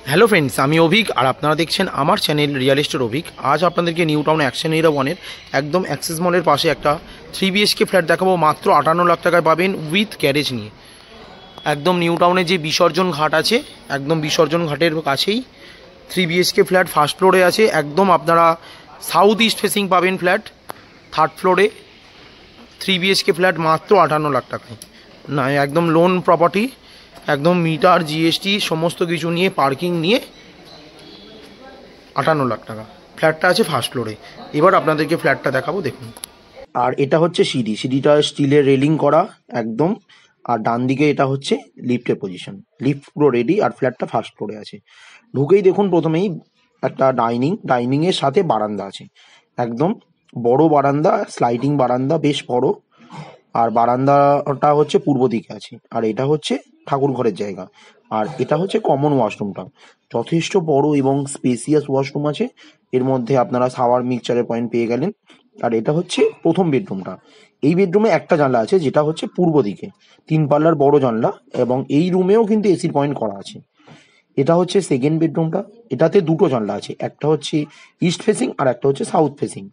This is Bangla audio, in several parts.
হ্যালো ফ্রেন্ডস, আমি অভিক আর আপনারা দেখছেন আমার চ্যানেল রিয়েল এস্টেট অভিক। আজ আপনাদেরকে নিউ টাউন অ্যাকশন এরিয়া ওয়ানের একদম অ্যাক্সেস মলের পাশে একটা 3 BHK ফ্ল্যাট দেখাবো। মাত্র 58 লাখ টাকায় পাবেন উইথ গ্যারেজ নিয়ে। একদম নিউ টাউনে যে বিসর্জন ঘাট আছে, একদম বিসর্জন ঘাটের কাছেই 3 BHK ফ্ল্যাট ফার্স্ট ফ্লোরে আছে। একদম আপনারা সাউথ ইস্ট ফেসিং পাবেন ফ্ল্যাট। থার্ড ফ্লোরে 3 BHK ফ্ল্যাট মাত্র 58 লাখ টাকায়। না, একদম লোন প্রপার্টি, একদম মিটার জিএসটি সমস্ত কিছু নিয়ে, পার্কিং নিয়ে 58 লাখ টাকা। ফ্ল্যাটটা আছে ফার্স্ট ফ্লোরে। এবার আপনাদেরকে ফ্ল্যাটটা দেখাবো, দেখুন। আর এটা হচ্ছে সিঁড়িটা স্টিলের রেলিং করা একদম। আর ডান দিকে এটা হচ্ছে লিফটের পজিশন। লিফট পুরো রেডি আর ফ্ল্যাটটা ফার্স্ট ফ্লোরে আছে। ঢুকেই দেখুন প্রথমেই একটা ডাইনিং এর সাথে বারান্দা আছে। একদম বড় বারান্দা, স্লাইডিং বারান্দা, বেশ বড়। আর বারান্দাটা হচ্ছে পূর্ব দিকে আছে। আর এটা হচ্ছে ঠাকুর ঘরের জায়গা। আর এটা হচ্ছে কমন ওয়াশরুমটা, যথেষ্ট বড় এবং স্পেসিয়াস ওয়াশরুম আছে। এর মধ্যে আপনারা শাওয়ার মিক্সচারের পয়েন্ট পেয়ে গেলেন। আর এটা হচ্ছে প্রথম বেডরুমটা। এই বেডরুমে একটা জানলা আছে, যেটা হচ্ছে পূর্ব দিকে, 3 পাল্লার বড় জানলা। এবং এই রুমেও কিন্তু এসির পয়েন্ট করা আছে। এটা হচ্ছে সেকেন্ড বেডরুমটা। এটাতে দুটো জানলা আছে, একটা হচ্ছে ইস্ট ফেসিং আর একটা হচ্ছে সাউথ ফেসিং।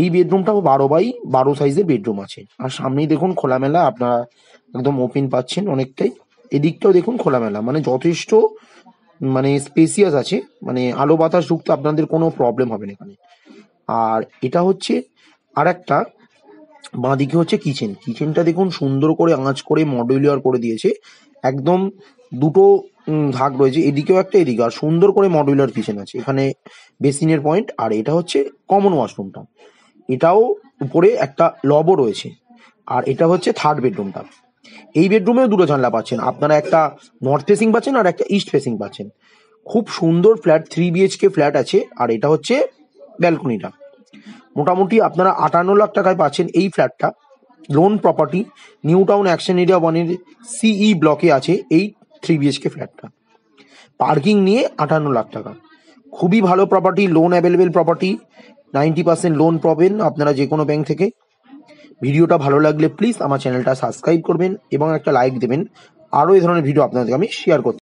এই বেডরুমটাও 12x12 সাইজের বেডরুম আছে। আর সামনেই দেখুন খোলামেলা, আপনারা একদম ওপেন পাচ্ছেন অনেকটাই। এদিকটাও দেখুন খোলামেলা, মানে যথেষ্ট মানে স্পেসিয়াস আছে, মানে আলো বাতাস ঢুকতে আপনাদের কোনো প্রবলেম হবে না এখানে। আর এটা হচ্ছে আর একটা বাঁদিকে হচ্ছে কিচেনটা দেখুন সুন্দর করে আঁচ করে মডুলার করে দিয়েছে। একদম দুটো ভাগ রয়েছে, এদিকেও একটা এদিকে। আর সুন্দর করে মডুলার কিচেন আছে এখানে, বেসিনের পয়েন্ট। আর এটা হচ্ছে কমন ওয়াশরুমটা। এটাও উপরে একটা লবও রয়েছে। আর এটা হচ্ছে থার্ড বেডরুমটা। এই বেডরুমেও দুটো জানলা পাচ্ছেন আপনারা, একটা নর্থ ফেসিং পাচ্ছেন আর একটা ইস্ট ফেসিং পাচ্ছেন। খুব সুন্দর ফ্ল্যাট, 3 BHK ফ্ল্যাট আছে। আর এটা হচ্ছে ব্যালকনিটা। মোটামুটি আপনারা 58 লাখ টাকায় পাচ্ছেন এই ফ্ল্যাটটা। Loan property, new town action area ওয়ানের সিই ব্লকে আছে এই 3 BHK ফ্ল্যাটটা। পার্কিং নিয়ে 58 লাখ টাকা। খুবই ভালো property, loan available property. 90% loan পাবেন আপনারা যে কোনো ব্যাংক থেকে। ভিডিওটা ভালো লাগলে প্লিজ আমার চ্যানেলটা সাবস্ক্রাইব করবেন এবং একটা লাইক দেবেন। আরও এই ধরনের ভিডিও আপনাদেরকে আমি শেয়ার করতে